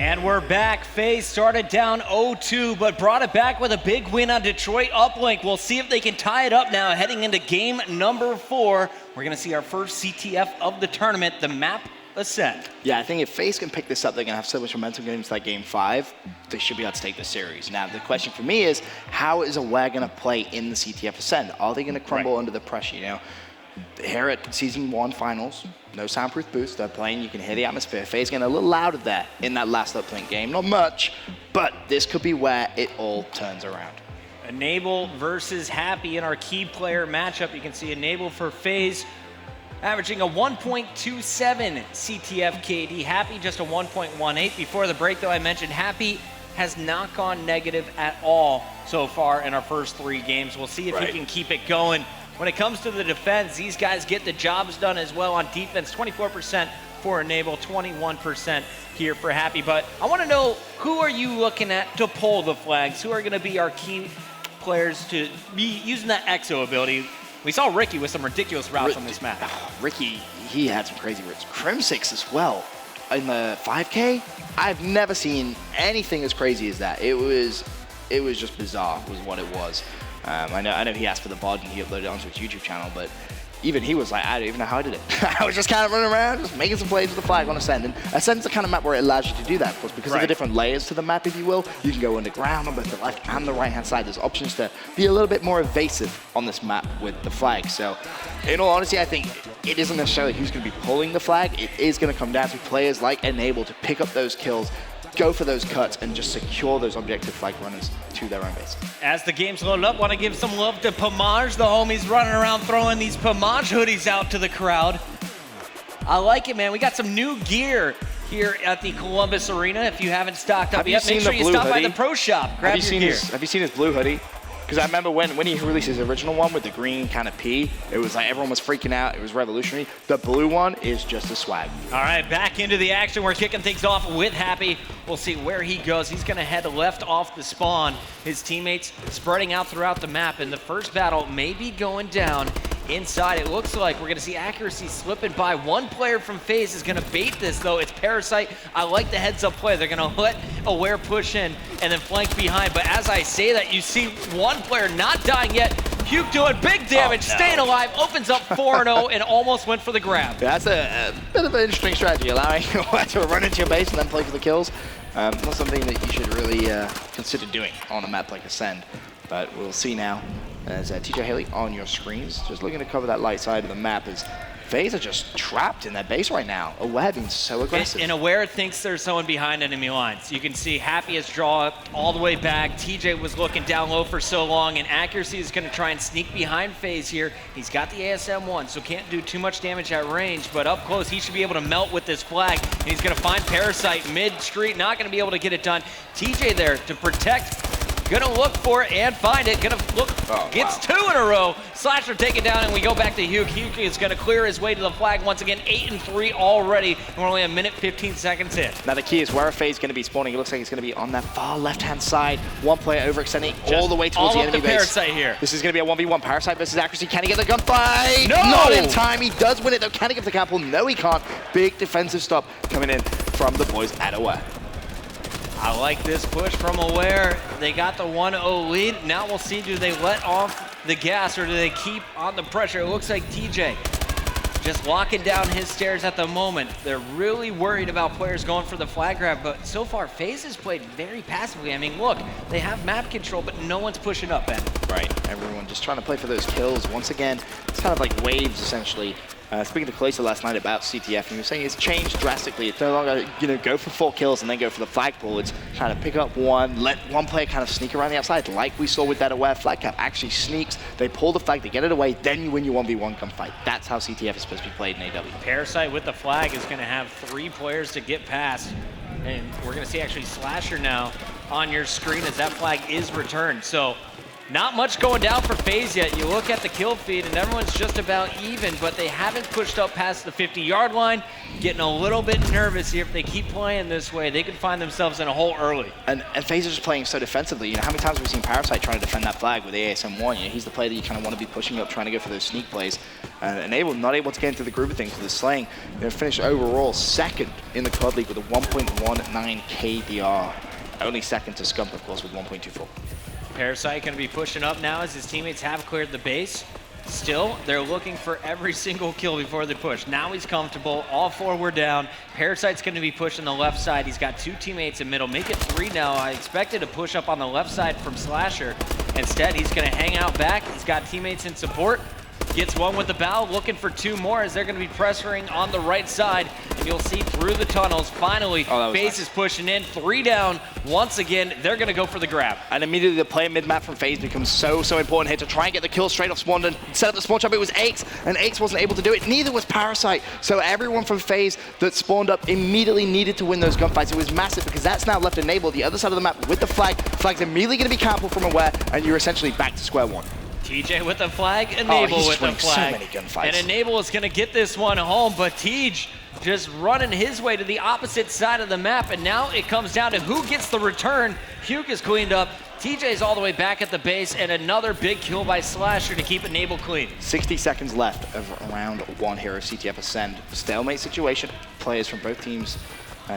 And we're back. Faze started down 0-2, but brought it back with a big win on Detroit Uplink. We'll see if they can tie it up now heading into game number 4. We're going to see our first CTF of the tournament, the map Ascend. Yeah, I think if Faze can pick this up, they're going to have so much momentum going into that game 5. They should be able to take the series. Now, the question for me is, how is WR going to play in the CTF Ascend? Are they going to crumble under the pressure? You know, here at Season 1 Finals, no soundproof boost, they're playing, you can hear the atmosphere. Faze getting a little louder there in that last Uplink game. Not much, but this could be where it all turns around. Enable versus Happy in our key player matchup. You can see Enable for Faze, averaging a 1.27 CTF KD. Happy just a 1.18. Before the break, though, I mentioned Happy has not gone negative at all so far in our first 3 games. We'll see if he can keep it going. When it comes to the defense, these guys get the jobs done as well on defense. 24% for Enable, 21% here for Happy. But I want to know, who are you looking at to pull the flags? Who are going to be our key players to be using that EXO ability? We saw Ricky with some ridiculous routes on this map. Ricky, he had some crazy routes. Crimsix as well. In the 5K, I've never seen anything as crazy as that. It was just bizarre, was what it was. I know he asked for the VOD and he uploaded it onto his YouTube channel, but even he was like, I don't even know how I did it. I was just kind of running around, just making some plays with the flag on Ascend. And Ascend's the kind of map where it allows you to do that, of course, because of the different layers to the map, if you will. You can go underground on both the left and the right-hand side. There's options to be a little bit more evasive on this map with the flag. So, in all honesty, I think it isn't necessarily who's going to be pulling the flag. It is going to come down to players like Enable to pick up those kills, go for those cuts, and just secure those objective flag runners to their own base. As the game's loaded up, want to give some love to Pomage. The homies running around throwing these Pomage hoodies out to the crowd. I like it, man. We got some new gear here at the Columbus Arena. If you haven't stocked up yet, make sure you stop by the pro shop. Grab your gear. Have you seen his blue hoodie? Because I remember when he released his original one with the green kind of P, it was like everyone was freaking out. It was revolutionary. The blue one is just a swag. All right, back into the action. We're kicking things off with Happy. We'll see where he goes. He's going to head left off the spawn. His teammates spreading out throughout the map, and the first battle may be going down inside. It looks like we're going to see accuracy slipping by. One player from Faze is going to bait this, though. It's Parasite. I like the heads-up play. They're going to let Aware push in and then flank behind. But as I say that, you see one player not dying yet. Hugh doing big damage, staying alive, opens up 4-0, and almost went for the grab. That's a bit of an interesting strategy, allowing you to run into your base and then play for the kills. Not something that you should really consider doing on a map like Ascend. But we'll see now. As TJ Haley on your screens, just looking to cover that light side of the map as Faze are just trapped in that base right now. Aware being so aggressive. And Aware thinks there's someone behind enemy lines. You can see Happy has drawn all the way back. TJ was looking down low for so long, and Accuracy is going to try and sneak behind Faze here. He's got the ASM-1, so can't do too much damage at range, but up close, he should be able to melt with this flag, and he's going to find Parasite mid-street, not going to be able to get it done. TJ there to protect. Gonna look for it and find it. Gonna look, gets 2 in a row. Slasher take it down, and we go back to Hugh. Hugh is gonna clear his way to the flag once again. 8-3 already, and we're only a minute 15 seconds in. Now the key is where a Faze gonna be spawning. It looks like it's gonna be on that far left-hand side. One player overextending all the way towards the enemy base. Parasite here. This is gonna be a 1v1. Parasite versus Accuracy. Can he get the gunfight? No! Not in time. He does win it though. Can he get the couple? No, he can't. Big defensive stop coming in from the boys at Aware. I like this push from Aware. They got the 1-0 lead. Now we'll see, do they let off the gas or do they keep on the pressure? It looks like TJ just locking down his stairs at the moment. They're really worried about players going for the flag grab, but so far Faze has played very passively. I mean, look, they have map control, but no one's pushing up, Ben. Right, everyone just trying to play for those kills. Once again, it's kind of like waves, essentially. Speaking to Kalisa last night about CTF, and he was saying it's changed drastically. It's no longer, go for 4 kills and then go for the flagpole. It's trying to pick up one, let one player kind of sneak around the outside, like we saw with that Aware flag cap. Actually sneaks, they pull the flag, they get it away, then you win your 1v1 gunfight. That's how CTF is supposed to be played in AW. Parasite with the flag is going to have 3 players to get past, and we're going to see actually Slasher now on your screen as that flag is returned. So Not much going down for Faze yet. You look at the kill feed and everyone's just about even, but they haven't pushed up past the 50-yard line. Getting a little bit nervous here. If they keep playing this way, they could find themselves in a hole early. And Faze is just playing so defensively. You know, how many times have we seen Parasite trying to defend that flag with the ASM1? You know, he's the player that you kind of want to be pushing up, trying to go for those sneak plays. And not able to get into the groove of things with the slaying. They're finished overall second in the COD League with a 1.19 KDR. Only second to Scump, of course, with 1.24. Parasite going to be pushing up now as his teammates have cleared the base. Still, they're looking for every single kill before they push. Now he's comfortable. All four were down. Parasite's going to be pushing the left side. He's got two teammates in middle. Make it three now. I expected to push up on the left side from Slasher. Instead, he's going to hang out back. He's got teammates in support. Gets one with the bow, looking for two more as they're going to be pressuring on the right side. And you'll see through the tunnels, finally, Faze is pushing in. 3 down. Once again, they're going to go for the grab. And immediately the play mid-map from Faze becomes so important here to try and get the kill straight off spawn and set up the spawn trap. It was Aches, and Aches wasn't able to do it. Neither was Parasite. So everyone from Faze that spawned up immediately needed to win those gunfights. It was massive because that's now left enabled the other side of the map with the flag. Flag's immediately going to be countable from Aware, and you're essentially back to square one. TJ with the flag, Enable with the flag. So many gunfights. And Enable is going to get this one home, but Tej just running his way to the opposite side of the map, and now it comes down to who gets the return. Huke is cleaned up. TJ's all the way back at the base, and another big kill by Slasher to keep Enable clean. 60 seconds left of round 1 here of CTF Ascend. Stalemate situation. Players from both teams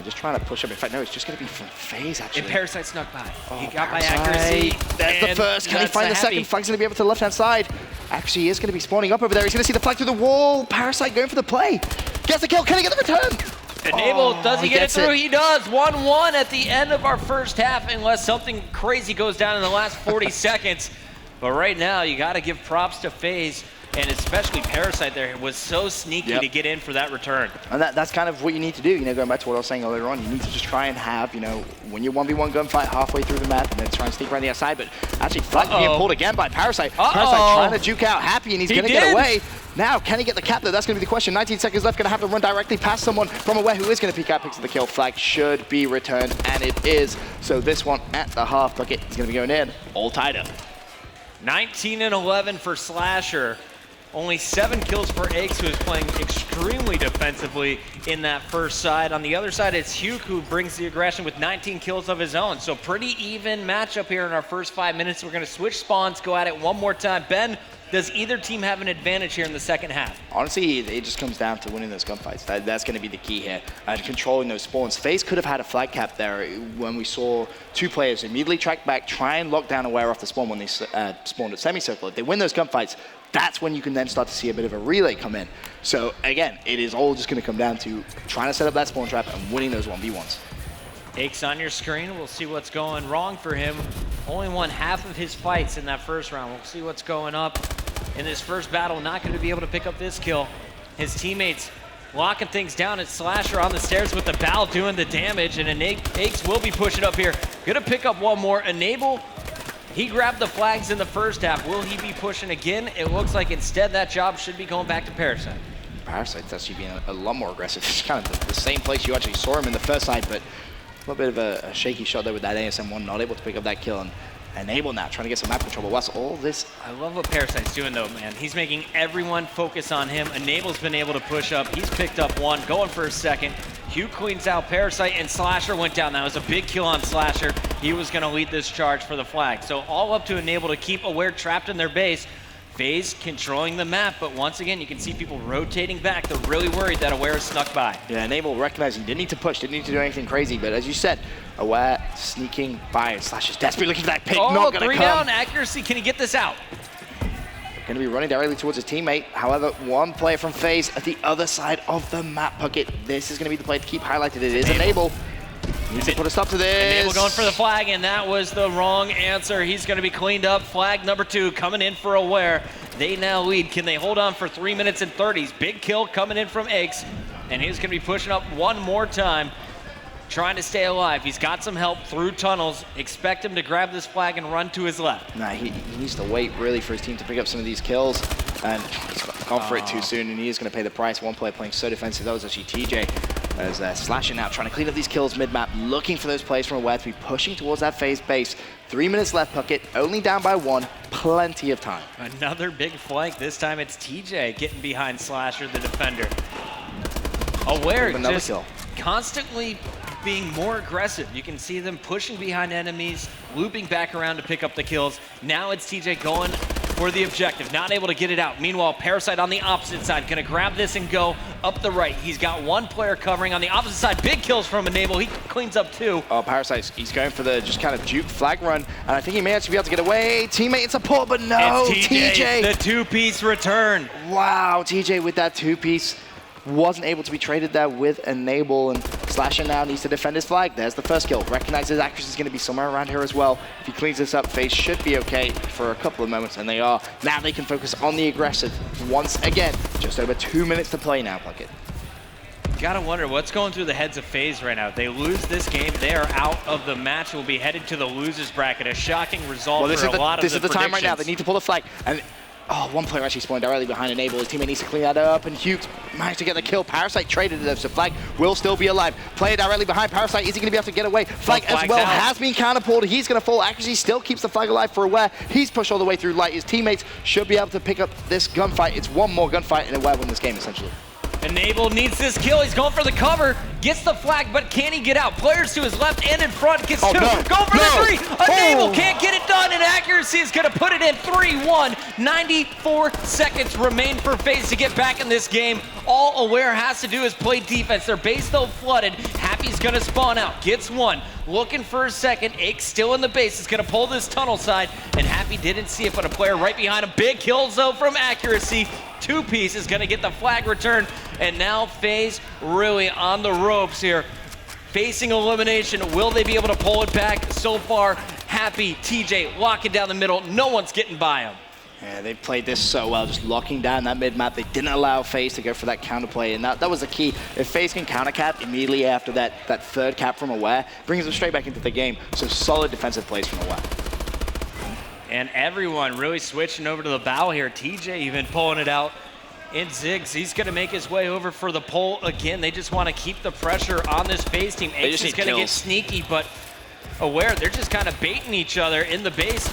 just trying to push up. In fact, no, it's just going to be from Faze, actually. And Parasite snuck by. Oh, he got Parasite. by accuracy. There's the first. Can he find the second? Flag's going to be able to the left-hand side. Actually, he is going to be spawning up over there. He's going to see the flag through the wall. Parasite going for the play. Gets the kill. Can he get the return? Enable, does he get it through? He does. 1-1 at the end of our first half, unless something crazy goes down in the last 40 seconds. But right now, you got to give props to Faze. And especially Parasite there was so sneaky to get in for that return. And that's kind of what you need to do, you know, going back to what I was saying earlier on, you need to just try and have, you know, when you 1v1 gunfight halfway through the map and then try and sneak around the outside, but actually flag being pulled again by Parasite. Parasite trying to juke out Happy, and he's going to get away. Now, can he get the cap though? That's going to be the question. 19 seconds left, going to have to run directly past someone from Aware who is going to peek out, picks up the kill. Flag should be returned, and it is. So this one at the half bucket is going to be going in, all tied up. 19-11 for Slasher. Only 7 kills for Aches, who is playing extremely defensively in that first side. On the other side, it's Huke, who brings the aggression with 19 kills of his own. So pretty even matchup here in our first 5 minutes. We're going to switch spawns, go at it one more time. Ben, does either team have an advantage here in the second half? Honestly, it just comes down to winning those gunfights. That's going to be the key here, and controlling those spawns. Faze could have had a flag cap there when we saw 2 players immediately track back, try and lock down Aware off the spawn when they spawned at semicircle. If they win those gunfights, that's when you can then start to see a bit of a relay come in. So again, it is all just going to come down to trying to set up that spawn trap and winning those 1v1s. Aches on your screen. We'll see what's going wrong for him. Only won half of his fights in that first round. We'll see what's going up in this first battle. Not going to be able to pick up this kill. His teammates locking things down. It's Slasher on the stairs with the bow doing the damage, and Aches will be pushing up here. Going to pick up one more. Enable. He grabbed the flags in the first half. Will he be pushing again? It looks like instead that job should be going back to Parasite. Parasite's actually being a lot more aggressive. It's kind of the same place you actually saw him in the first side, but a little bit of a shaky shot there with that ASM1, not able to pick up that kill, and Enable now trying to get some map control. But what's all this? I love what Parasite's doing though, man. He's making everyone focus on him. Enable's been able to push up. He's picked up one, going for a second. Hugh cleans out Parasite, and Slasher went down. That was a big kill on Slasher. He was going to lead this charge for the flag. So all up to Enable to keep Aware trapped in their base. Faze controlling the map, but once again, you can see people rotating back. They're really worried that Aware snuck by. Yeah, Enable recognizing didn't need to push, didn't need to do anything crazy, but as you said, Aware sneaking by, and Slasher's desperately looking for that pick, not gonna 3 down, accuracy, can he get this out? Going to be running directly towards his teammate. However, one player from Faze at the other side of the map bucket. This is going to be the play to keep highlighted. It is Enable. Needs to put a stop to this. Enable going for the flag, and that was the wrong answer. He's going to be cleaned up. Flag number 2 coming in for Aware. They now lead. Can they hold on for 3 minutes and 30s? Big kill coming in from Aches, and he's going to be pushing up one more time, trying to stay alive. He's got some help through tunnels. Expect him to grab this flag and run to his left. Nah, he needs to wait really for his team to pick up some of these kills, and he's gone for it too soon, and he is going to pay the price. One player playing so defensive. That was actually TJ. as they're slashing out, trying to clean up these kills mid-map, looking for those plays from Aware to be pushing towards that Faze base. 3 minutes left, Puckett, only down by 1, plenty of time. Another big flank. This time it's TJ getting behind Slasher, the defender. Aware just constantly being more aggressive. You can see them pushing behind enemies, looping back around to pick up the kills. Now it's TJ going for the objective, not able to get it out. Meanwhile, Parasite on the opposite side, gonna grab this and go up the right. He's got one player covering on the opposite side. Big kills from Enable. He cleans up 2. Oh, Parasite, he's going for the just kind of juke flag run, and I think he may actually be able to get away. Teammate in support, but no, it's TJ. The 2-piece return. Wow, TJ with that 2-piece. Wasn't able to be traded there with Enable, and Slasher now needs to defend his flag. There's the first kill. Recognizes accuracy is going to be somewhere around here as well. If he cleans this up, Faze should be okay for a couple of moments, and they are. Now they can focus on the aggressive once again. Just over 2 minutes to play now, Puckett. Gotta wonder what's going through the heads of Faze right now. If they lose this game, they are out of the match. Will be headed to the losers bracket. A shocking result for a lot of the This is the time right now. They need to pull the flag. And oh, one player actually spawned directly behind Enable. His teammate needs to clean that up, and Hughes managed to get the kill. Parasite traded it, so Flag will still be alive. Player directly behind Parasite. Is he going to be able to get away? Flag as well has been counterpulled. He's going to fall. Accuracy still keeps the flag alive for Aware. He's pushed all the way through Light. His teammates should be able to pick up this gunfight. It's one more gunfight, and Aware win this game, essentially. Enable needs this kill. He's going for the cover. Gets the flag, but can he get out? Players to his left and in front. Gets 2. Go for the 3. Enable can't get it done, and Accuracy is going to put it in 3-1. 94 seconds remain for Faze to get back in this game. All Aware has to do is play defense. Their base, though, flooded. Happy's going to spawn out. Gets 1. Looking for a second. Ake's still in the base. Is going to pull this tunnel side, and Happy didn't see it, but a player right behind him. Big kills, though, from Accuracy. 2-piece is going to get the flag return, and now Faze really on the ropes here. Facing elimination, will they be able to pull it back? So far, Happy, TJ locking down the middle. No one's getting by him. Yeah, they played this so well, just locking down that mid-map. They didn't allow Faze to go for that counterplay, and that was the key. If Faze can counter-cap immediately after that third cap from Aware, brings them straight back into the game. So solid defensive plays from Aware. And everyone really switching over to the bow here. TJ even pulling it out in Ziggs. He's going to make his way over for the pull again. They just want to keep the pressure on this Faze team. Ace is going to get sneaky, but Aware, they're just kind of baiting each other in the base.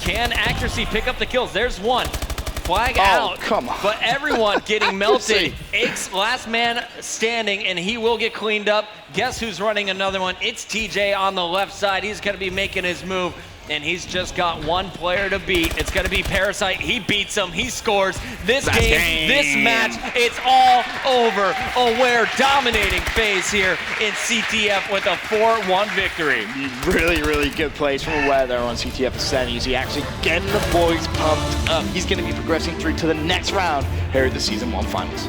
Can Accuracy pick up the kills? There's 1. Flag out, come on. But everyone getting melted. Ake's last man standing, and he will get cleaned up. Guess who's running another one? It's TJ on the left side. He's going to be making his move, and he's just got one player to beat. It's going to be Parasite. He beats him. He scores. This game, this match, it's all over. Aware dominating Faze here in CTF with a 4-1 victory. Really, really good plays from Aware there on CTF Ascend. He's actually getting the boys pumped up. He's going to be progressing through to the next round here at the Season 1 Finals.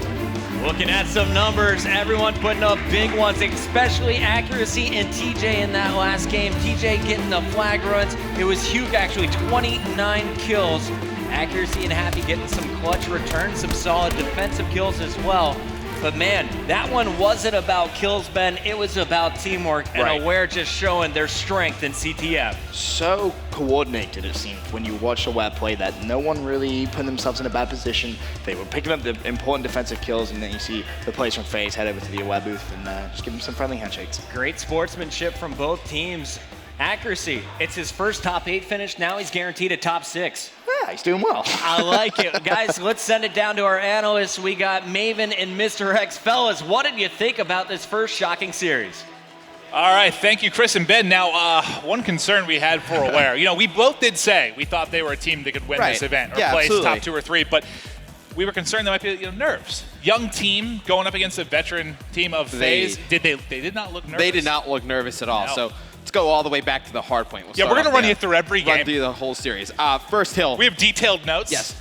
Looking at some numbers, everyone putting up big ones, especially Accuracy and TJ in that last game. TJ getting the flag runs. It was Hugh actually 29 kills. Accuracy and Happy getting some clutch returns, some solid defensive kills as well. But man, that one wasn't about kills, Ben. It was about teamwork and Aware just showing their strength in CTF. So coordinated, it seemed, when you watch Aware play that. No one really put themselves in a bad position. They were picking up the important defensive kills, and then you see the players from Faze head over to the Aware booth and just give them some friendly handshakes. Great sportsmanship from both teams. Accuracy, it's his first top 8 finish. Now he's guaranteed a top 6. Yeah, he's doing well. I like it. Guys, let's send it down to our analysts. We got Maven and Mr. X. Fellas, what did you think about this first shocking series? All right, thank you, Chris and Ben. Now, one concern we had for Aware, we both did say we thought they were a team that could win this event or place top 2 or 3, but we were concerned there might be nerves. Young team going up against a veteran team of Faze. They did not look nervous. They did not look nervous at all. No. So let's go all the way back to the hard point. We're going to run you through every game. Run through the whole series. First hill. We have detailed notes. Yes.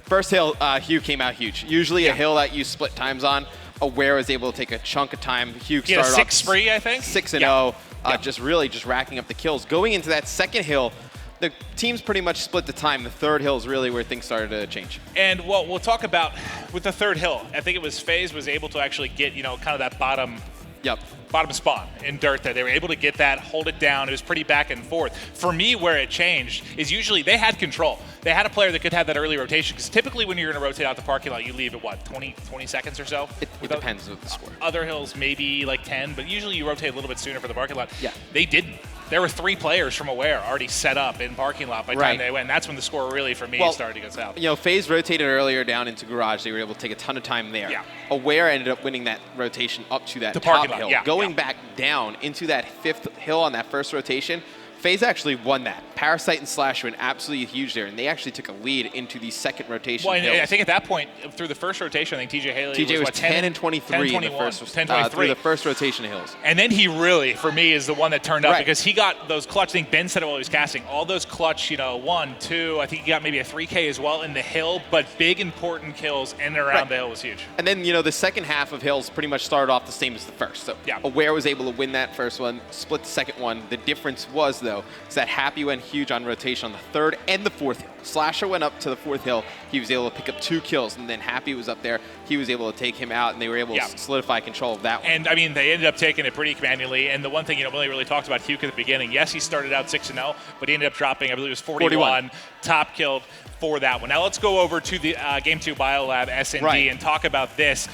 First hill, Hugh came out huge. Usually a hill that you split times on, Aware was able to take a chunk of time. Hugh started off 6 free, I think. 6-0, just racking up the kills. Going into that second hill, the teams pretty much split the time. The third hill is really where things started to change. And what we'll talk about with the third hill, I think it was Faze was able to actually get, kind of that bottom Yep. Bottom spawn in dirt there. They were able to get that, hold it down. It was pretty back and forth. For me, where it changed is usually they had control. They had a player that could have that early rotation, because typically when you're going to rotate out the parking lot, you leave at, what, 20 seconds or so? It depends on the score. Other hills, maybe like 10, but usually you rotate a little bit sooner for the parking lot. Yeah. They didn't. There were 3 players from Aware already set up in parking lot by the time they went. That's when the score really, for me, started to go south. You know, Faze rotated earlier down into garage. They were able to take a ton of time there. Yeah. Aware ended up winning that rotation up to that The top parking lot, hill. yeah, Going back down into that 5th hill on that first rotation, Faze actually won that. Parasite and Slasher went absolutely huge there, and they actually took a lead into the second rotation. Well, and hills. I think at that point, through the first rotation, I think TJ Haley was what, 10 and 23 in the first, 10, 23. through the first rotation of hills. And then he really, for me, is the one that turned up, Right. because he got those clutch. I think Ben said it while he was casting. All those clutch, 1, 2. I think he got maybe a 3K as well in the hill, but big important kills in and around the hill was huge. And then, the second half of hills pretty much started off the same as the first. So Aware was able to win that first one, split the second one. The difference was, though, is that Happy went huge on rotation on the third and the fourth hill. Slasher went up to the fourth hill. He was able to pick up 2 kills, and then Happy was up there. He was able to take him out, and they were able to solidify control of that one. And, I mean, they ended up taking it pretty commandingly. And the one thing, Willie really talked about Hugh at the beginning. Yes, he started out 6-0, but he ended up dropping, I believe it was 41. Top killed for that one. Now let's go over to the Game 2 Biolab SND and talk about this.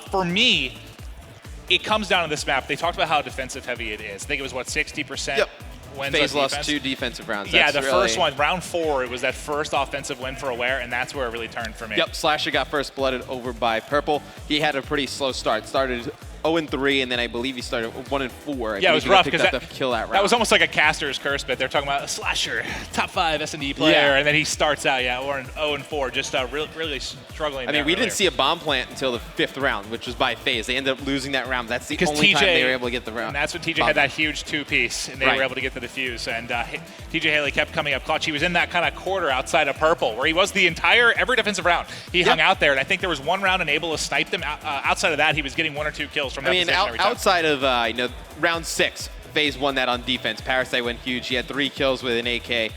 For me, it comes down to this map. They talked about how defensive heavy it is. I think it was, 60%? Yep. Faze lost 2 defensive rounds. Yeah, the first one, round 4, it was that first offensive win for Aware, and that's where it really turned for me. Yep, Slasher got first blooded over by Purple. He had a pretty slow start. Started 0-3, and then I believe he started 1-4. Yeah, it was rough because that was almost like a caster's curse bit. They're talking about a Slasher, top 5 S&D player, and then he starts out, 0-4, just really struggling. I mean, we didn't see a bomb plant until the 5th round, which was by Faze. They ended up losing that round. That's the only time they were able to get the round. And that's when TJ had that huge 2-piece, and they were able to get the defuse. And TJ Haley kept coming up clutch. He was in that kind of quarter outside of Purple, where he was every defensive round. He hung out there, and I think there was one round and able to snipe them. Outside of that, he was getting 1 or 2 kills from that position every time. Outside of round 6, Faze won that on defense. Parasite went huge. He had 3 kills with an AK.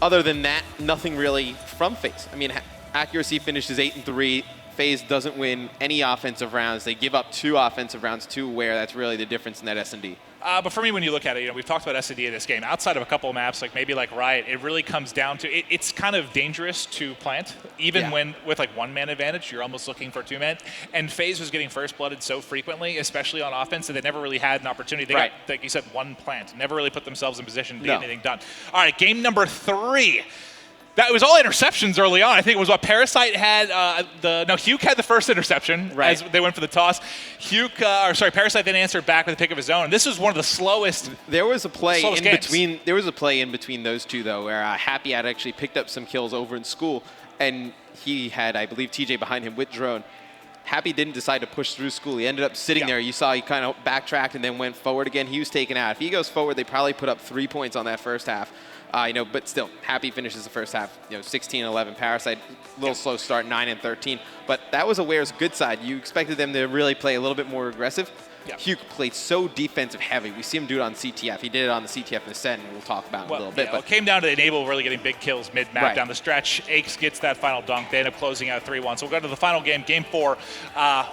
Other than that, nothing really from Faze. I mean, accuracy finishes 8-3. Faze doesn't win any offensive rounds. They give up 2 offensive rounds to Aware. That's really the difference in that S&D. But for me, when you look at it, we've talked about S&D in this game. Outside of a couple of maps, like maybe like Riot, it really comes down to it's kind of dangerous to plant, even when with like 1-man advantage, you're almost looking for 2-man. And Faze was getting first blooded so frequently, especially on offense, that they never really had an opportunity. They got, like you said, 1 plant, never really put themselves in position to get anything done. All right, game number 3. That was all interceptions early on. I think it was what Parasite had. Hugh had the first interception as they went for the toss. Parasite then answered back with a pick of his own. And this was one of the slowest. There was a play in games. between. There was a play in between those two though, where Happy had actually picked up some kills over in school, and he had, I believe, TJ behind him with drone. Happy didn't decide to push through school. He ended up sitting there. You saw he kind of backtracked and then went forward again. He was taken out. If he goes forward, they probably put up 3 points on that first half. But still, Happy finishes the first half, 16-11. Parasite, a little slow start, 9-13. But that was Aware's good side. You expected them to really play a little bit more aggressive. Hugh played so defensive heavy. We see him do it on CTF. He did it on the CTF and Ascend, and we'll talk about it a little bit. But it came down to Enable really getting big kills mid-map down the stretch. Aches gets that final dunk. They end up closing out 3-1. So we'll go to the final game, game 4,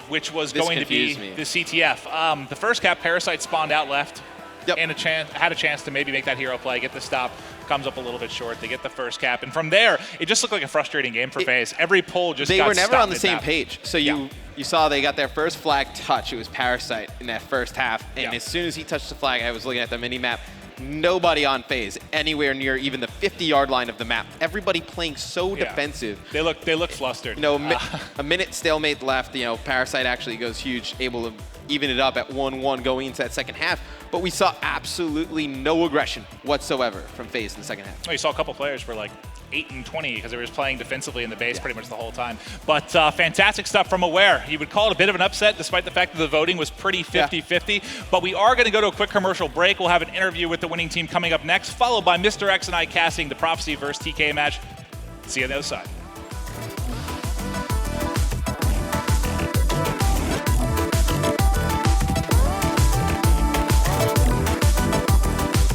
which was going to be the CTF. The first cap, Parasite spawned out left. And had a chance to maybe make that hero play, get the stop, comes up a little bit short. They get the first cap, and from there, it just looked like a frustrating game for Faze. Every pull just got They were never on the mid-map. same page. So you saw they got their first flag touch. It was Parasite in that first half, and as soon as he touched the flag, I was looking at the mini-map. Nobody on Faze anywhere near even the 50-yard line of the map. Everybody playing so defensive. They look flustered. A minute stalemate left. Parasite actually goes huge, able to even it up at 1-1 going into that second half. But we saw absolutely no aggression whatsoever from Faze in the second half. Well, you saw a couple players were like 8-20 because they were just playing defensively in the base pretty much the whole time. But fantastic stuff from Aware. You would call it a bit of an upset despite the fact that the voting was pretty 50-50. But we are going to go to a quick commercial break. We'll have an interview with the winning team coming up next, followed by Mr. X and I casting the Prophecy versus TK match. See you on the other side.